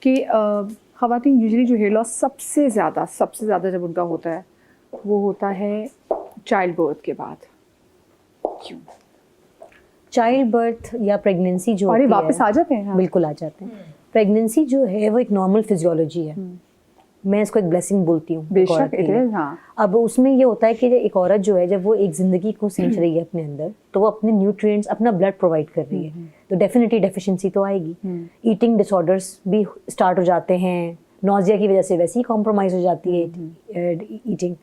कि ख़वातीन यूजुअली जो हेयर लॉस सबसे ज़्यादा जब उनका होता है वो होता है चाइल्ड बर्थ के बाद। क्यों? चाइल्ड बर्थ या प्रेगनेंसी जो और ये होती वापस है, आ जाते हैं? हाँ। बिल्कुल आ जाते हैं। प्रेगनेंसी जो है वो एक नॉर्मल फिजियोलॉजी है, मैं इसको एक ब्लेसिंग बोलती हूँ बेशक इट इज। हाँ। अब उसमें ये होता है कि एक औरत जो है जब वो एक ज़िंदगी को सींच रही है अपने अंदर, तो वो अपने न्यूट्रिएंट्स, अपना ब्लड प्रोवाइड कर रही है, तो डेफिनेटली डेफिशिएंसी तो आएगी। ईटिंग डिसऑर्डर्स भी स्टार्ट हो जाते हैं, नॉजिया की वजह से वैसे ही कॉम्प्रोमाइज़ हो जाती है ईटिंग।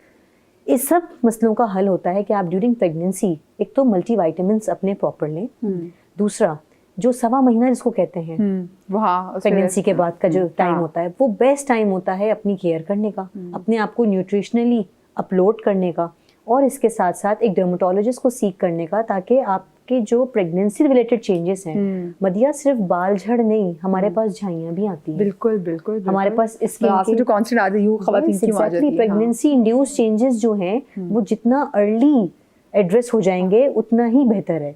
इस सब मसलों का हल होता है कि आप ड्यूरिंग प्रेगनेंसी एक तो मल्टीविटामिन्स अपने प्रॉपर लें, दूसरा जो 1.25 महीना जिसको कहते हैं प्रेगनेंसी के बाद का जो टाइम होता है, वो बेस्ट टाइम होता है अपनी केयर करने का, अपने आप को न्यूट्रिशनली अपलोड करने का, और इसके साथ साथ एक डर्मेटोलॉजिस्ट को सीख करने का, ताकि आपके जो प्रेगनेंसी रिलेटेड चेंजेस हैं, मदिया सिर्फ बाल झड़ नहीं, हमारे पास झाइयाँ भी आती हैं। बिल्कुल बिल्कुल, हमारे पास इसके जो कॉन्स्टेंट आदत है ख़वातीन की आ जाती है। प्रेगनेंसी इंड्यूस चेंजेस जो हैं वो जितना अर्ली एड्रेस हो जाएंगे उतना ही बेहतर है।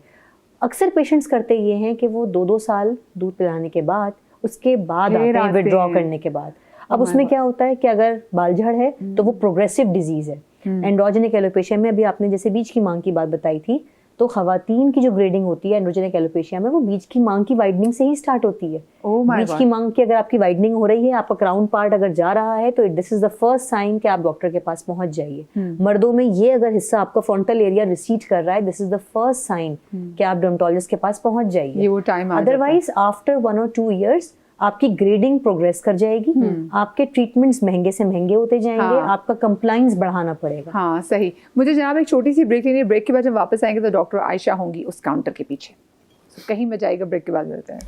अक्सर पेशेंट्स करते ये हैं कि वो 2-2 साल दूध पिलाने के बाद, उसके बाद आते हैं विड्रॉ करने के बाद। अब उसमें क्या होता है कि अगर बालझड़ है तो वो प्रोग्रेसिव डिजीज है। एंड्रोजेनिक एलोपेशिया में अभी आपने जैसे बीज की मांग की बात बताई थी, तो ख़वातीन की जो ग्रेडिंग होती है एंड्रोजेनिक एलोपेशिया में, वो बीज की मांग की वाइडनिंग से ही स्टार्ट होती है। बीज की मांग की अगर आपकी वाइडनिंग हो रही है, आपका क्राउन पार्ट अगर जा रहा है, तो this is the first sign कि आप डॉक्टर के पास पहुंच जाइए। मर्दों में ये अगर हिस्सा आपका फ्रंटल एरिया रिसीड कर रहा है, this is the first sign कि आप डर्मेटोलॉजिस्ट के पास पहुंच जाइए। अदरवाइज आफ्टर 1 और 2 ईयर्स आपकी ग्रेडिंग प्रोग्रेस कर जाएगी, आपके ट्रीटमेंट्स महंगे से महंगे होते जाएंगे, आपका कंप्लाइंस बढ़ाना पड़ेगा। हाँ सही। मुझे जनाब एक छोटी सी ब्रेक लेनी है, ब्रेक के बाद जब वापस आएंगे तो डॉक्टर आयशा होंगी उस काउंटर के पीछे, कहीं मत जाएगा, ब्रेक के बाद मिलते हैं।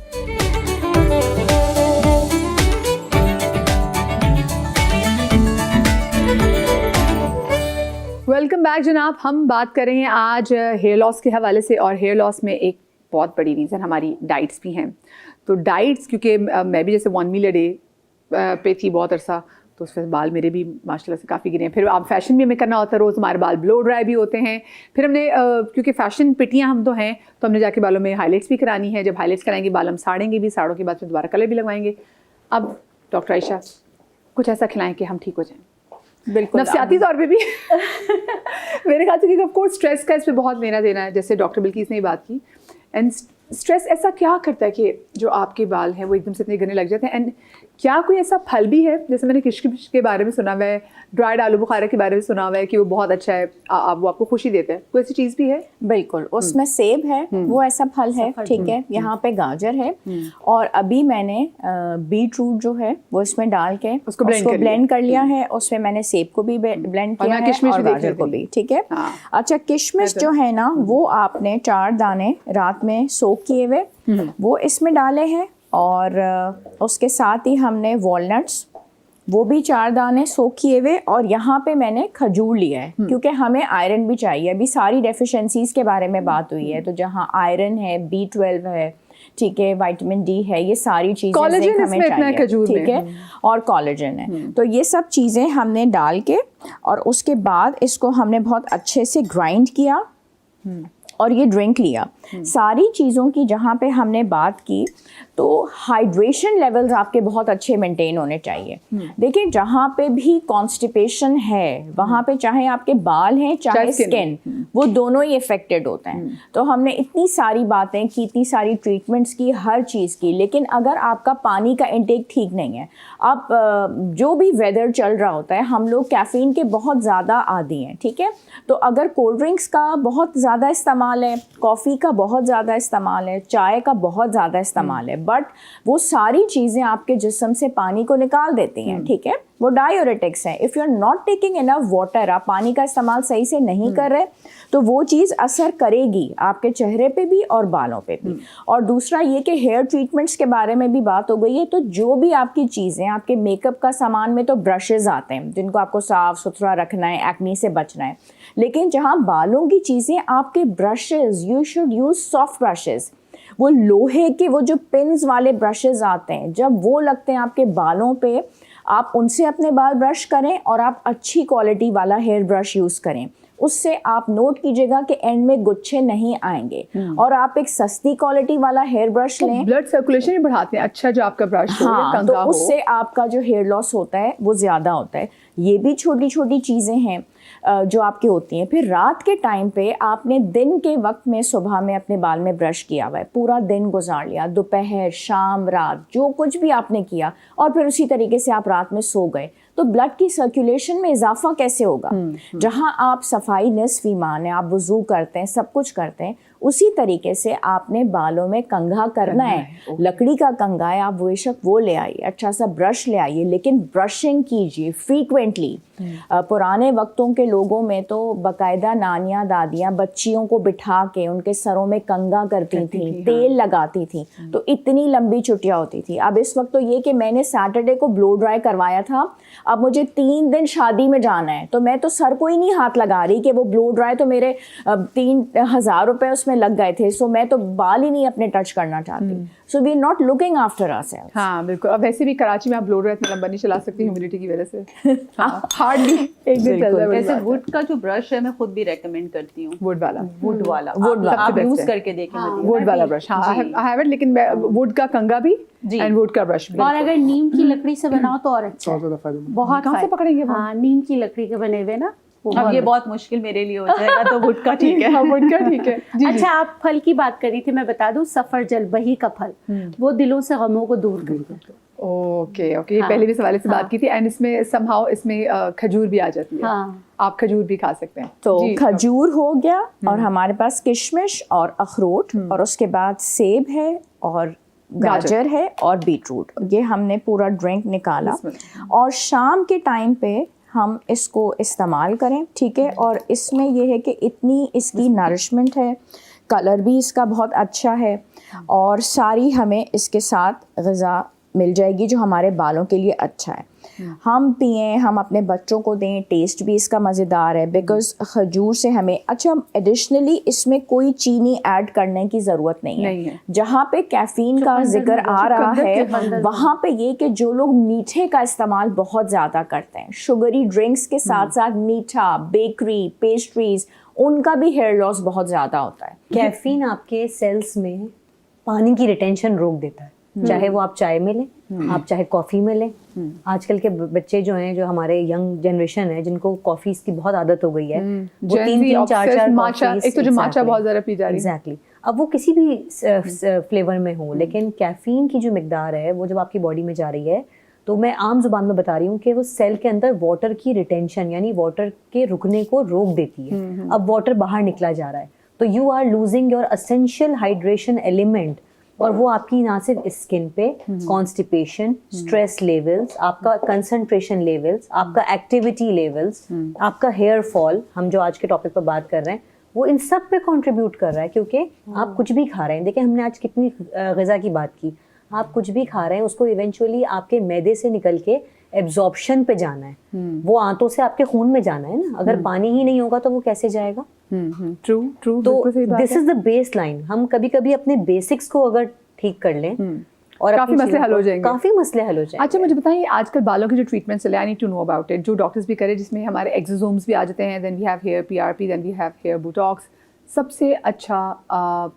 वेलकम बैक जनाब। हम बात कर रहे हैं आज हेयर लॉस के हवाले से, और हेयर लॉस में एक बहुत बड़ी रीज़न हमारी डाइट्स भी हैं। तो डाइट्स, क्योंकि मैं भी जैसे 1 मील अ डे पे थी बहुत अरसा, तो उस पर बाल मेरे भी माशाल्लाह से काफ़ी गिरे हैं। फिर आप फैशन भी हमें करना होता है, रोज़ हमारे बाल ब्लो ड्राई भी होते हैं। फिर हमने क्योंकि फ़ैशन पिटियाँ हम तो हैं, तो हमने जाके बालों में हाईलाइट्स भी करानी है। जब हाईलाइट्स कराएंगे बाल हम साड़ेंगे भी, साड़ों के बाद फिर दोबारा कलर भी लगवाएंगे। अब डॉक्टर आयशा कुछ ऐसा खिलाएं कि हम ठीक हो जाएं, बिल्कुल नफ्सियाती तौर पे भी। मेरे ख्याल से ऑफ कोर्स स्ट्रेस का इस पर बहुत लेना देना है, जैसे डॉक्टर बिल्किस ने ही बात की। एंड स्ट्रेस ऐसा क्या करता है कि जो आपके बाल हैं वो एकदम से इतने गिरने लग जाते हैं? एंड क्या कोई ऐसा फल भी है, जैसे मैंने किशमिश के बारे में सुना हुआ है, ड्राइड आलू बुखारा के बारे में सुना हुआ है कि वो बहुत अच्छा है, वो आपको खुशी देता है, कोई ऐसी चीज़ भी है? बिल्कुल, उसमें सेब है, वो ऐसा फल है, ठीक है। यहाँ पे गाजर है, और अभी मैंने बीट रूट जो है वो इसमें डाल के उसको ब्लेंड कर लिया है। उसमें मैंने सेब को भी ब्लेंड किया है और गाजर को भी, ठीक है। अच्छा, किशमिश जो है ना, वो आपने 4 दाने रात में सोक किए हुए वो इसमें डाले हैं, और उसके साथ ही हमने वॉलनट्स वो भी 4 दाने सोक किए हुए, और यहाँ पे मैंने खजूर लिया है क्योंकि हमें आयरन भी चाहिए। अभी सारी डेफिशिएंसीज के बारे में बात हुई है, तो जहाँ आयरन है, B12 है, ठीक है, विटामिन डी है, ये सारी चीजें हमें चाहिए, ठीक है, और कोलेजन है। तो ये सब चीज़ें हमने डाल के, और उसके बाद इसको हमने बहुत अच्छे से ग्राइंड किया और ये ड्रिंक लिया। सारी चीज़ों की जहाँ पे हमने बात की, तो हाइड्रेशन लेवल्स आपके बहुत अच्छे मेंटेन होने चाहिए। देखिए, जहाँ पे भी कॉन्स्टिपेशन है वहाँ पे चाहे आपके बाल हैं चाहे स्किन, वो दोनों ही इफेक्टेड होते हैं। तो हमने इतनी सारी बातें की, इतनी सारी ट्रीटमेंट्स की, हर चीज़ की, लेकिन अगर आपका पानी का इंटेक ठीक नहीं है, आप जो भी वेदर चल रहा होता है, हम लोग कैफीन के बहुत ज़्यादा आदी हैं, ठीक है। तो अगर कोल्ड ड्रिंक्स का बहुत ज़्यादा इस्तेमाल है, कॉफ़ी का बहुत ज़्यादा इस्तेमाल है, चाय का बहुत ज़्यादा इस्तेमाल है, बट वो सारी चीज़ें आपके जिस्म से पानी को निकाल देती हैं, ठीक है, वो डायूरेटिक्स हैं। If you are not taking enough water, आप पानी का इस्तेमाल सही से नहीं कर रहे, तो वो चीज़ असर करेगी आपके चेहरे पे भी और बालों पे भी। और दूसरा ये कि हेयर ट्रीटमेंट्स के बारे में भी बात हो गई है, तो जो भी आपकी चीज़ें, आपके मेकअप का सामान में तो ब्रशेज़ आते हैं जिनको आपको साफ़ सुथरा रखना है, एक्ने से बचना है, लेकिन जहाँ बालों की चीज़ें, आपके brushes, you should use soft brushes. वो लोहे के वो जो पिन्स वाले ब्रशेज़ आते हैं, जब वो लगते हैं आपके बालों पे, आप उनसे अपने बाल ब्रश करें, और आप अच्छी क्वालिटी वाला हेयर ब्रश यूज़ करें। उससे आप नोट कीजिएगा कि एंड में गुच्छे नहीं आएंगे। और आप एक सस्ती क्वालिटी वाला हेयर ब्रश लें, ब्लड सर्कुलेशन भी बढ़ाते हैं, अच्छा जो आपका ब्रश हो या हाँ, कंघा तो हो, उससे आपका जो हेयर लॉस होता है वो ज़्यादा होता है। ये भी छोटी छोटी चीज़ें हैं जो आपकी होती हैं। फिर रात के टाइम पे आपने दिन के वक्त में सुबह में अपने बाल में ब्रश किया हुआ है, पूरा दिन गुजार लिया, दोपहर शाम रात जो कुछ भी आपने किया, और फिर उसी तरीके से आप रात में सो गए, तो ब्लड की सर्कुलेशन में इजाफा कैसे होगा? जहां आप सफाई निस्फ ईमान है, आप वुजू करते हैं, सब कुछ करते हैं, उसी तरीके से आपने बालों में कंघा करना है। लकड़ी का कंघा है, आप बेशक वो ले आइए, अच्छा सा ब्रश ले आइए, लेकिन ब्रशिंग कीजिए फ्रीक्वेंटली। पुराने वक्तों के लोगों में तो बाकायदा नानियाँ दादियाँ बच्चियों को बिठा के उनके सरों में कंघा करती थी, तेल लगाती थी, तो इतनी लंबी छुट्टियाँ होती थी। अब इस वक्त तो ये कि मैंने सैटरडे को ब्लो ड्राई करवाया था, अब मुझे 3 दिन शादी में जाना है, तो मैं तो सर को ही नहीं हाथ लगा रही कि वो ब्लो ड्राई तो मेरे 3,000 रुपए उसमें लग गए थे, सो मैं तो बाल ही नहीं अपने टच करना चाहती। So we are not looking after ourselves. हाँ बिल्कुल। अब वैसे भी कराची में आप ब्लो ड्राई इतना लंबा नहीं चला सकती ह्यूमिडिटी की वजह से, हार्डली एक दिन चल रहा है। वैसे वुड का जो ब्रश है मैं खुद भी रेकमेंड करती हूँ, वुड वाला आप यूज करके देखें। वुड वाला ब्रश, हाँ आई हैव इट, लेकिन वुड का कंघा भी एंड वुड का ब्रश भी। और अगर नीम की लकड़ी से बनाओ तो और अच्छा है। बहुत कहाँ से पकड़ेंगे वो? हाँ, नीम की लकड़ी के बने हुए ना। अब ये बहुत मुश्किल मेरे लिए हो जाएगा, तो वुड का ठीक है। वुड का ठीक है जी। अच्छा, आप फल की बात करी थी, मैं बता दूं सफरजल बही का फल, वो दिलों से गमों को दूर करता है। ओके ओके, ये पहले भी सवाल से बात की थी। एंड इसमें समहाउ इसमें खजूर भी आ जाती है। हाँ। आप खजूर भी खा सकते हैं। तो खजूर हो गया, और हमारे पास किशमिश और अखरोट, और उसके बाद सेब है और गाजर है और बीटरूट। ये हमने पूरा ड्रिंक निकाला, और शाम के टाइम पे हम इसको इस्तेमाल करें, ठीक है। और इसमें ये है कि इतनी इसकी नरिशमेंट है, कलर भी इसका बहुत अच्छा है, और सारी हमें इसके साथ ग़िज़ा मिल जाएगी जो हमारे बालों के लिए अच्छा है। हम पिएं, हम अपने बच्चों को दें, टेस्ट भी इसका मज़ेदार है, बिकॉज खजूर से हमें अच्छा एडिशनली इसमें कोई चीनी ऐड करने की ज़रूरत नहीं है। जहाँ पे कैफीन का जिक्र आ रहा है, वहाँ पे ये कि जो लोग मीठे का इस्तेमाल बहुत ज़्यादा करते हैं, शुगरी ड्रिंक्स के साथ साथ मीठा, बेकरी, पेस्ट्रीज, उनका भी हेयर लॉस बहुत ज़्यादा होता है। कैफीन आपके सेल्स में पानी की रिटेंशन रोक देता है, चाहे वो आप चाय में लें, आप चाहे कॉफ़ी में लें। आजकल के बच्चे जो हैं, जो हमारे यंग जनरेशन है, जिनको कॉफ़ी की बहुत आदत हो गई है, वो 3-3, 4-4 माचा, एक तो जो माचा बहुत ज़्यादा पी जा रही है। एग्जैक्टली। अब वो किसी भी फ्लेवर में हो, लेकिन कैफीन की जो मिकदार है वो जब आपकी बॉडी में जा रही है, तो मैं आम जुबान में बता रही हूँ कि वो सेल के अंदर वाटर की रिटेंशन, यानी वाटर के रुकने को रोक देती है। अब वाटर बाहर निकला जा रहा है, तो you are losing your essential hydration element, और वो आपकी ना सिर्फ स्किन पे कॉन्स्टिपेशन, स्ट्रेस लेवल्स, आपका कंसंट्रेशन लेवल्स, आपका एक्टिविटी लेवल्स, आपका हेयर फॉल, हम जो आज के टॉपिक पर बात कर रहे हैं, वो इन सब पे कंट्रीब्यूट कर रहा है। क्योंकि आप कुछ भी खा रहे हैं, देखिए हमने आज कितनी ग़िज़ा की बात की, आप कुछ भी खा रहे हैं उसको इवेंचुअली आपके मैदे से निकल के एब्जॉर्प्शन पे जाना है, वो आंतों से आपके खून में जाना है ना। अगर पानी ही नहीं होगा तो वो कैसे जाएगा? True true. तो this is the baseline. हम कभी कभी अपने बेसिक्स को अगर ठीक कर लें और काफी मसले हल हो जाएंगे, काफी मसले हल हो जाएंगे। अच्छा मुझे बताइए, आजकल बालों के जो ट्रीटमेंट चले, I need to know about it, जो डॉक्टर्स भी करें, जिसमें हमारे एक्सोसोम्स भी आ जाते हैं, then we have hair PRP, then we have hair botox, सबसे अच्छा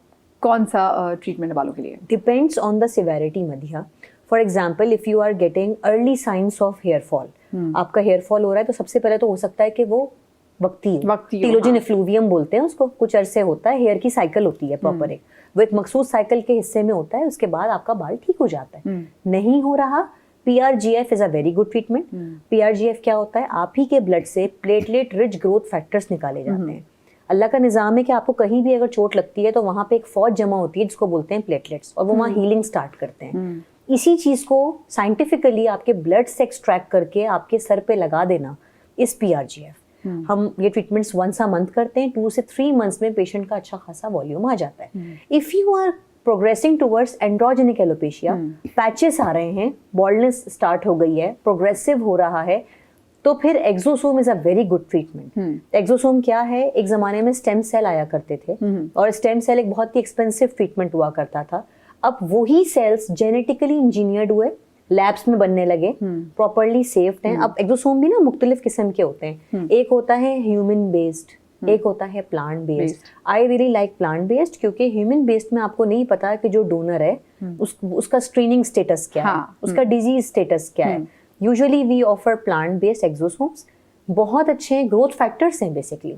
कौन सा ट्रीटमेंट है बालों के लिए? डिपेंड्स ऑन द सिवेरिटी मधिया। For example, if you are getting early signs of hair fall, आपका हेयर फॉल हो रहा है, तो सबसे पहले तो हो सकता है कि वो वक्ती टीलोजिन इफ्लूवियम बोलते हैं उसको, कुछ अरसे होता है, हेयर की साइकिल होती है प्रॉपर, एक वो एक मखसूस साइकिल के हिस्से में होता है, उसके बाद आपका बाल ठीक हो जाता है। नहीं हो रहा, PRGF is a very good treatment. PRGF क्या होता है? आप ही के ब्लड से प्लेटलेट रिच ग्रोथ फैक्टर्स निकाले जाते हैं। अल्लाह का निज़ाम है कि आपको कहीं भी अगर चोट लगती है तो वहाँ पे एक फौज जमा होती है जिसको बोलते हैं प्लेटलेट्स, और वो वहाँ हीलिंग स्टार्ट करते हैं। इसी चीज़ को साइंटिफिकली आपके ब्लड से एक्सट्रैक्ट करके आपके सर पे लगा देना इस PRGF। हम ये ट्रीटमेंट्स 1 month करते हैं, 2 से 3 months में पेशेंट का अच्छा खासा वॉल्यूम आ जाता है। If you are progressing towards androgenic alopecia, patches आ रहे हैं, बॉल्डनेस स्टार्ट हो गई है, प्रोग्रेसिव हो रहा है, तो फिर exosome is a very good treatment. Exosome क्या है? एक ज़माने में स्टेम सेल आया करते थे, और स्टेम सेल एक बहुत ही एक्सपेंसिव ट्रीटमेंट हुआ करता था। अब वही सेल्स जेनेटिकली इंजीनियर्ड हुए, लैब्स में बनने लगे, प्रॉपरली सेफ्ड हैं। अब एक्सोसोम भी ना मुख्तलिफ किस्म के होते हैं। एक होता है ह्यूमन बेस्ड, एक होता है plant based. I really like plant based क्योंकि ह्यूमन बेस्ड में आपको नहीं पता कि जो डोनर है उसका स्क्रीनिंग स्टेटस क्या है, उसका डिजीज स्टेटस क्या है। Usually we offer plant based exosomes, बहुत अच्छे ग्रोथ फैक्टर्स हैं बेसिकली।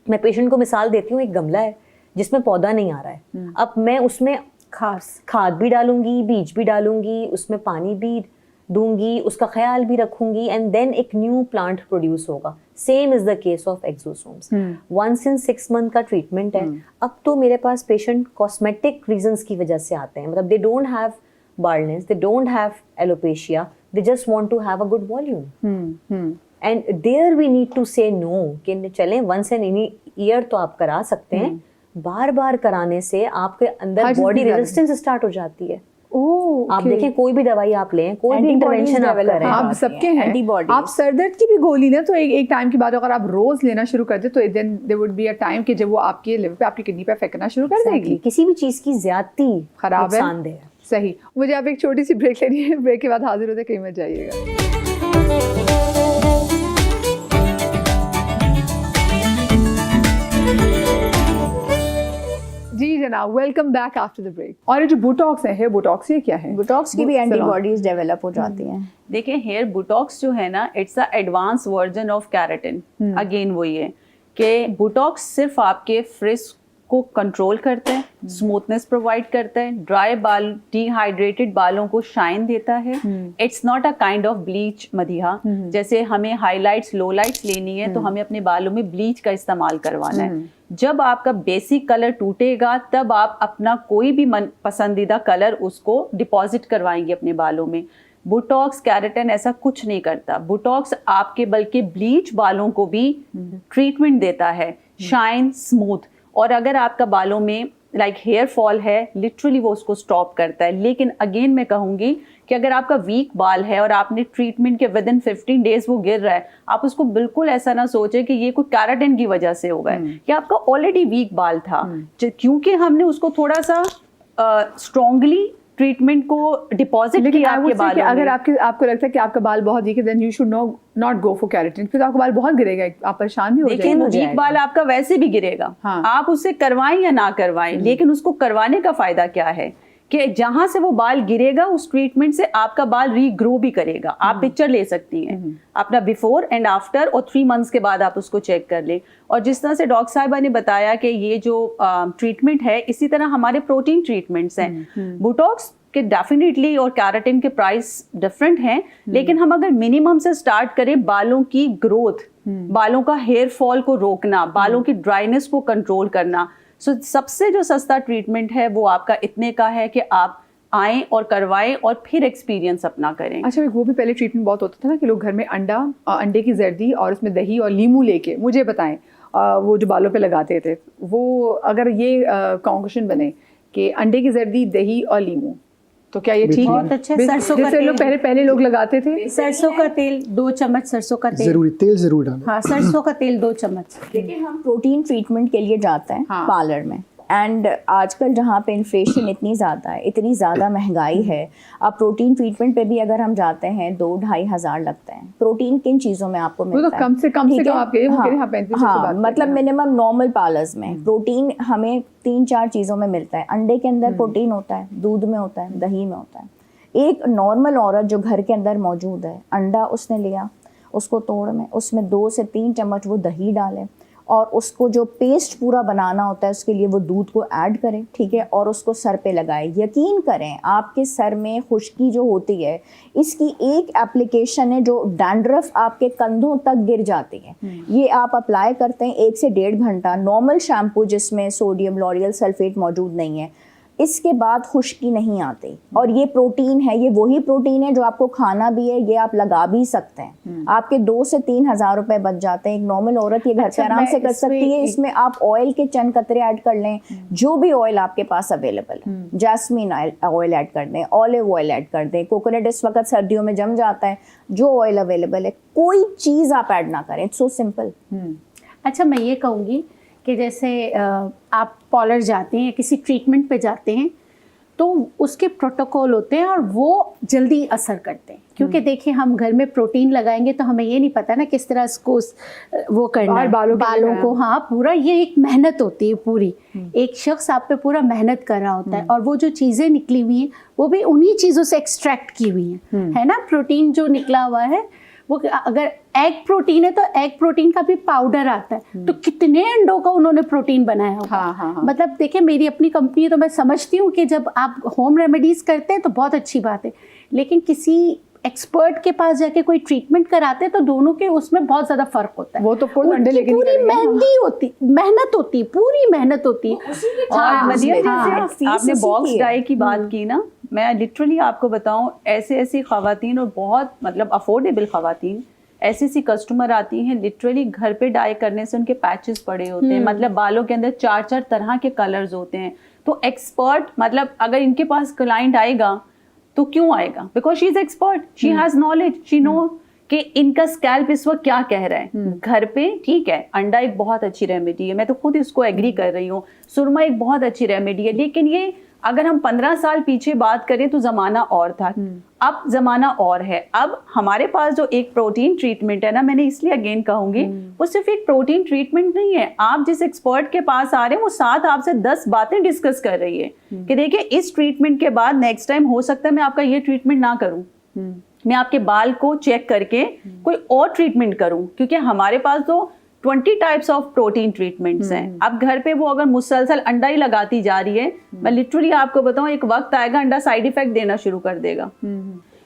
मैं पेशेंट को मिसाल देती हूँ, एक गमला है जिसमें पौधा नहीं आ रहा है, अब मैं उसमें खाद भी डालूंगी, बीज भी डालूंगी, उसमें पानी भी दूंगी, उसका ख्याल भी रखूंगी, एंड देन एक न्यू प्लांट प्रोड्यूस होगा। Same is the case of exosomes. 1 in 6 month का ट्रीटमेंट है। अब तो मेरे पास पेशेंट कॉस्मेटिक रीजंस की वजह से आते हैं, मतलब they don't have baldness, they don't have alopecia, they just want to have a good volume. And there we need to say no कि चलें once in a year तो आप करा सकते हैं, बार बार कराने से आपके अंदर बॉडी रेजिस्टेंस स्टार्ट हो जाती है। आप देखें कोई भी दवाई आप लें, कोई भी इंटरवेंशन आप करें, आप सबके हैं, आप सर दर्द की भी गोली ना तो एक टाइम के बाद अगर आप रोज लेना शुरू कर दे तो then there would be a time कि जब वो आपके लिवर पे, आपकी किडनी पे इफेक्ट करना शुरू कर देगी। किसी भी चीज की ज्यादती खराब है, नुकसानदेह है। सही। मुझे आप एक छोटी सी ब्रेक लेनी है, ब्रेक के बाद हाजिर होते, कहीं मत जाइएगा। जी जनाब, welcome back after the break. और ये जो बोटॉक्स है, हेयर बोटॉक्स, ये क्या है? बोटॉक्स की भी एंटीबॉडीज डेवलप हो जाती हैं। देखिए हेयर बोटॉक्स जो है ना, it's a advance version of keratin. Again वही है कि बोटॉक्स सिर्फ आपके फ्रिज को कंट्रोल करते हैं, स्मूथनेस प्रोवाइड करता है, ड्राई बाल, डिहाइड्रेटेड बालों को शाइन देता है। It's not a kind of bleach मधिया। जैसे हमें हाइलाइट्स लो लाइट्स लेनी है तो हमें अपने बालों में ब्लीच का इस्तेमाल करवाना है। जब आपका बेसिक कलर टूटेगा तब आप अपना कोई भी मन पसंदीदा कलर उसको डिपॉजिट करवाएंगे अपने बालों में। बोटॉक्स, कैराटिन ऐसा कुछ नहीं करता। बोटॉक्स आपके बल्कि ब्लीच बालों को भी ट्रीटमेंट देता है, शाइन, स्मूथ। और अगर आपका बालों में लाइक हेयर फॉल है, लिटरली वो उसको स्टॉप करता है। लेकिन अगेन मैं कहूँगी कि अगर आपका वीक बाल है और आपने ट्रीटमेंट के विद इन 15 डेज वो गिर रहा है, आप उसको बिल्कुल ऐसा ना सोचें कि ये कोई कैराटिन की वजह से होगा या आपका ऑलरेडी वीक बाल था, क्योंकि हमने उसको थोड़ा सा स्ट्रॉन्गली ट्रीटमेंट को डिपॉजिट किया आपके बालों में। अगर आपको लगता है कि आपका बाल बहुत वीक है, then you should not go for keratin, फिर आपका बाल बहुत गिरेगा, आप परेशान भी हो जाएंगे। लेकिन वीक बाल आपका वैसे भी गिरेगा। हाँ। आप उससे करवाएं या ना करवाएं, लेकिन उसको करवाने का फायदा क्या है कि जहां से वो बाल गिरेगा उस ट्रीटमेंट से आपका बाल रीग्रो भी करेगा। आप पिक्चर ले सकती हैं अपना बिफोर एंड आफ्टर, और 3 months के बाद आप उसको चेक कर लें। और जिस तरह से डॉक्टर साहिबा ने बताया कि ये जो ट्रीटमेंट है, इसी तरह हमारे प्रोटीन ट्रीटमेंट्स हैं। बोटॉक्स के डेफिनेटली और कैराटिन के प्राइस डिफरेंट हैं, लेकिन हम अगर मिनिमम से स्टार्ट करें, बालों की ग्रोथ, बालों का हेयर फॉल को रोकना, बालों की ड्राइनेस को कंट्रोल करना, सबसे जो सस्ता ट्रीटमेंट है वो आपका इतने का है कि आप आएं और करवाएं और फिर एक्सपीरियंस अपना करें। अच्छा, वो भी पहले ट्रीटमेंट बहुत होता था ना कि लोग घर में अंडे की जर्दी और उसमें दही और लीमू लेके, मुझे बताएं, वो जो बालों पे लगाते थे, वो अगर ये कॉन्क्लूजन बने कि अंडे की जर्दी, दही और लीमू, तो क्या ये ठीक है? बहुत अच्छा। सरसों का तेल पहले लोग लगाते थे। सरसों का तेल 2 चम्मच, सरसों का तेल जरूरी, तेल जरूर डालें। हाँ, सरसों का तेल 2 चम्मच। देखिए हम प्रोटीन ट्रीटमेंट के लिए जाते हैं पार्लर में, एंड आजकल जहाँ पे इन्फ्लेशन इतनी ज़्यादा है, इतनी ज़्यादा महंगाई है, अब प्रोटीन ट्रीटमेंट पे भी अगर हम जाते हैं 2-2.5 हज़ार लगता है। प्रोटीन किन चीज़ों में आपको मिलता है? तो कम से कम आप कहिए, वो कह रहे हैं 35 हाँ, मतलब मिनिमम नॉर्मल पार्लर्स में प्रोटीन हमें 3-4 चीज़ों में मिलता है। अंडे के अंदर प्रोटीन होता है, दूध में होता है, दही में होता है। एक नॉर्मल औरत जो घर के अंदर मौजूद है, अंडा उसने लिया, उसको तोड़ में उसमें 2 से 3 चम्मच वो दही डालें, और उसको जो पेस्ट पूरा बनाना होता है उसके लिए वो दूध को ऐड करें, ठीक है, और उसको सर पे लगाएं। यकीन करें आपके सर में खुश्की जो होती है, इसकी एक एप्लीकेशन है जो डैंड्रफ आपके कंधों तक गिर जाती है, ये आप अप्लाई करते हैं 1 से 1.5 घंटा नॉर्मल शैम्पू जिसमें सोडियम लॉरियल सल्फेट मौजूद नहीं है, इसके बाद खुश्की नहीं आती। और ये प्रोटीन है, ये वही प्रोटीन है जो आपको खाना भी है, ये आप लगा भी सकते हैं। आपके 2 से 3 हज़ार रुपए बच जाते हैं। एक नॉर्मल औरत ये घर पे आराम से कर सकती है। इसमें आप ऑयल के चंद कतरे ऐड कर लें, जो भी ऑयल आपके पास अवेलेबल है, जैस्मिन ऑयल ऐड कर दें, ऑलिव ऑयल ऐड कर दें, कोकोनट इस वक्त सर्दियों में जम जाता है, जो ऑयल अवेलेबल है, कोई चीज़ आप ऐड ना करें। It's so simple. अच्छा, मैं ये कहूँगी कि जैसे आप पार्लर जाते हैं, किसी ट्रीटमेंट पे जाते हैं, तो उसके प्रोटोकॉल होते हैं और वो जल्दी असर करते हैं, क्योंकि देखिए हम घर में प्रोटीन लगाएंगे तो हमें ये नहीं पता ना किस तरह उसको वो करना है, बालों को, हाँ पूरा ये एक मेहनत होती है पूरी, एक शख्स आप पे पूरा मेहनत कर रहा होता है, और वो जो चीज़ें निकली हुई हैं वो भी उन्हीं चीज़ों से एक्सट्रैक्ट की हुई हैं, है ना। प्रोटीन जो निकला हुआ है वो, अगर एग प्रोटीन है तो एग प्रोटीन का भी पाउडर आता है, तो कितने अंडों का उन्होंने प्रोटीन बनाया होगा। हाँ। मतलब देखिए मेरी अपनी कंपनी है तो मैं समझती हूँ कि जब आप होम रेमेडीज करते हैं तो बहुत अच्छी बात है, लेकिन किसी एक्सपर्ट के पास जाके कोई ट्रीटमेंट कराते हैं तो दोनों के उसमें बहुत ज़्यादा फर्क होता है। वो तो फुल अंडे लेके पूरी मेहनत होती है, पूरी मेहनत होती है। और मदिया जैसे आपने बॉक्स डाई की बात की ना, मैं लिटरली आपको बताऊं, ऐसी खवातीन और बहुत मतलब अफोर्डेबल खवातीन, ऐसी कस्टमर आती हैं लिटरली घर पे डाई करने से उनके पैचेस पड़े होते हैं, मतलब बालों के अंदर 4-4 तरह के कलर्स होते हैं। तो एक्सपर्ट, मतलब अगर इनके पास क्लाइंट आएगा तो क्यों आएगा? Because she is expert, she has knowledge, she know कि इनका स्कैल्प इस वक्त क्या कह रहा है। घर पे ठीक है, अंडा एक बहुत अच्छी रेमेडी है, मैं तो खुद इसको एग्री कर रही हूँ, सुरमा एक बहुत अच्छी रेमेडी है, लेकिन ये अगर हम 15 साल पीछे बात करें तो जमाना और था, अब जमाना और है। अब हमारे पास जो एक प्रोटीन ट्रीटमेंट है ना, मैंने इसलिए अगेन कहूंगी, वो सिर्फ एक प्रोटीन ट्रीटमेंट नहीं है। आप जिस एक्सपर्ट के पास आ रहे हैं वो साथ आपसे 10 बातें डिस्कस कर रही है कि देखिए इस ट्रीटमेंट के बाद नेक्स्ट टाइम हो सकता है मैं आपका ये ट्रीटमेंट ना करूं, मैं आपके बाल को चेक करके कोई और ट्रीटमेंट करूं, क्योंकि हमारे पास तो 20 टाइप्स ऑफ प्रोटीन ट्रीटमेंट्स हैं। अब घर पे वो अगर मुसलसल अंडा ही लगाती जा रही है, मैं लिटरली आपको बताऊं एक वक्त आएगा अंडा साइड इफेक्ट देना शुरू कर देगा।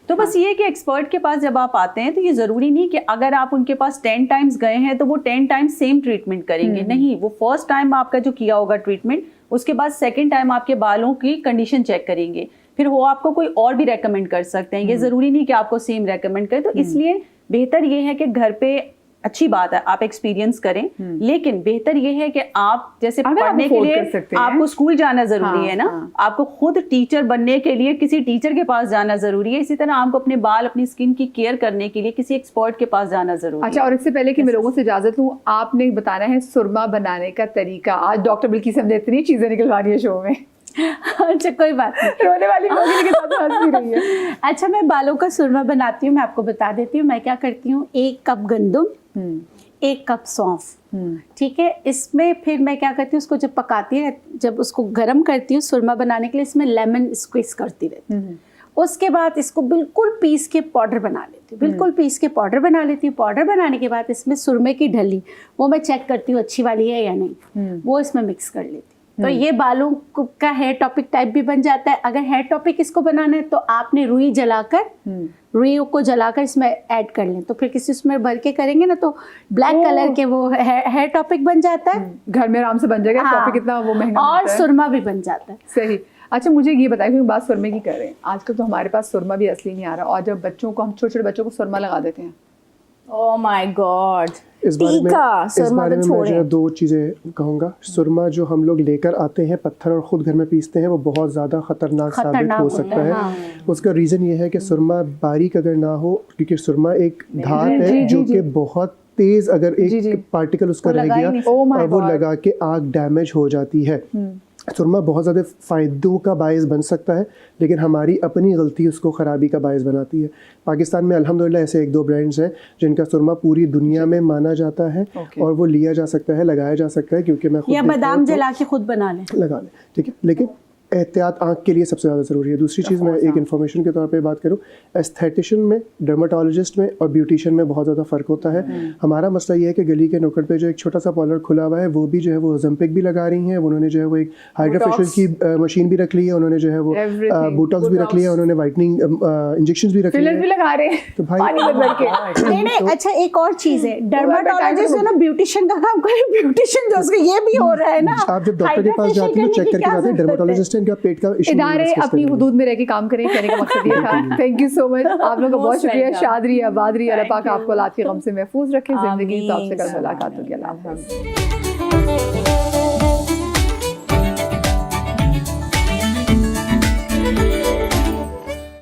तो बस ये कि एक्सपर्ट के पास जब आप आते हैं तो ये जरूरी नहीं कि अगर आप उनके पास 10 टाइम्स गए हैं तो वो 10 टाइम्स सेम ट्रीटमेंट करेंगे, नहीं, वो फर्स्ट टाइम आपका जो किया होगा ट्रीटमेंट, उसके बाद सेकेंड टाइम आपके बालों की कंडीशन चेक करेंगे, फिर वो आपको कोई और भी रेकमेंड कर सकते हैं। ये जरूरी नहीं कि आपको सेम रेकमेंड करें। तो इसलिए बेहतर ये है कि घर पे अच्छी बात है आप एक्सपीरियंस करें, लेकिन बेहतर ये है कि आप जैसे पढ़ने के लिए आपको स्कूल जाना जरूरी है ना, आपको खुद टीचर बनने के लिए किसी टीचर के पास जाना जरूरी है, इसी तरह आपको अपने बाल अपनी स्किन की केयर करने के लिए किसी एक्सपर्ट के पास जाना जरूरी है। अच्छा, और इससे पहले कि मैं लोगों से इजाजत लूं, आपने बताना है सुरमा बनाने का तरीका। आज डॉक्टर बिल्किस हमने इतनी चीजें निकलवा रही है शो में। अच्छा कोई बात नहीं, रोने वाली होगी लेकिन साथ हंस भी रही है। अच्छा, मैं बालों का सुरमा बनाती हूँ, मैं आपको बता देती हूँ मैं क्या करती हूँ। 1 कप गंदम, 1 कप सौंफ, ठीक है। इसमें फिर मैं क्या करती हूँ, उसको जब पकाती है, जब उसको गर्म करती हूँ सुरमा बनाने के लिए, इसमें लेमन स्क्वीज करती रहती हूँ। उसके बाद इसको बिल्कुल पीस के पाउडर बना लेती हूँ, बिल्कुल पीस के पाउडर बना लेती हूँ। पाउडर बनाने के बाद इसमें सुरमे की ढली, वो मैं चेक करती हूँ अच्छी वाली है या नहीं, वो इसमें मिक्स कर लेती हूँ। तो ये बालों का हेयर टॉपिक टाइप भी बन जाता है। अगर हेयर टॉपिक इसको बनाना है तो आपने रुई जलाकर, रुई को जलाकर इसमें ऐड कर लें, तो फिर किसी उसमें भर के करेंगे ना तो ब्लैक कलर के वो हेयर टॉपिक बन जाता है। घर में आराम से बन जाएगा। हाँ, टॉपिक इतना वो महंगा और सुरमा भी बन जाता है। सही। अच्छा, मुझे ये बताइए, क्योंकि बात सुरमे की कर रहे हैं, आजकल तो हमारे पास सुरमा भी असली नहीं आ रहा, और जब बच्चों को, हम छोटे छोटे बच्चों को सुरमा लगा देते हैं। ओह माय गॉड, इस बारे में मैं जो 2 चीज़ें कहूँगा। सुरमा जो हम लोग लेकर आते हैं पत्थर और ख़ुद घर में पीसते हैं, वो बहुत ज़्यादा ख़तरनाक साबित हो सकता है। हाँ। उसका रीज़न ये है कि सुरमा बारीक अगर ना हो, क्योंकि सुरमा एक धार है जो कि बहुत तेज़, अगर एक पार्टिकल उसका रह गया और वो लगा के आँख डैमेज हो जाती है। सुरमा बहुत ज़्यादा फ़ायदों का बायस बन सकता है, लेकिन हमारी अपनी गलती उसको ख़राबी का बायस बनाती है। पाकिस्तान में अल्हम्दुलिल्लाह ऐसे 1-2 ब्रांड्स हैं जिनका सुरमा पूरी दुनिया में माना जाता है और वो लिया जा सकता है, लगाया जा सकता है, क्योंकि मैं खुद या बादाम जला के खुद बना लें, लगा लें, ठीक है। लेकिन एहतियात आँख के लिए सबसे ज़्यादा ज़रूरी है। दूसरी चीज़, मैं एक इन्फॉर्मेशन के तौर पे बात करूँ, एस्थेटिशियन में, डर्माटोलॉजिस्ट में और ब्यूटिशियन में बहुत ज़्यादा फ़र्क होता है। हमारा मसला ये है कि गली के नुक्कड़ पे जो एक छोटा सा पार्लर खुला हुआ है, वो भी जो है वो ज़म्पिक भी लगा रही हैं, उन्होंने जो है वो एक हाइड्रोफेशियल की मशीन भी रख ली है, उन्होंने जो है वो बोटॉक्स भी रख लिया, उन्होंने वाइटनिंग इंजेक्शन भी रख लिए, भी लगा रहे हैं। तो भाई नहीं, अच्छा एक और चीज़ है, डर्माटोलॉजिस्ट जो ना ब्यूटिशियन का काम करे, ब्यूटिशियन जो उसका ये भी हो रहा है ना, आप जब डॉक्टर के पास जाते हैं चेक करके आते हैं, डर्माटोलॉजिस्ट इनका पेट का इदारे अपनी हुदूद में रह के काम करें, कहने का मकसद ये था। थैंक यू सो मच, आप लोगों का बहुत शुक्रिया। शाद रही, आबाद रही, अल्लाह पाक आपको औलाद के गम से महफूज रखे, जिंदगी तो आपसे कल मुलाकात होगी। अल्लाह हाफ़िज़।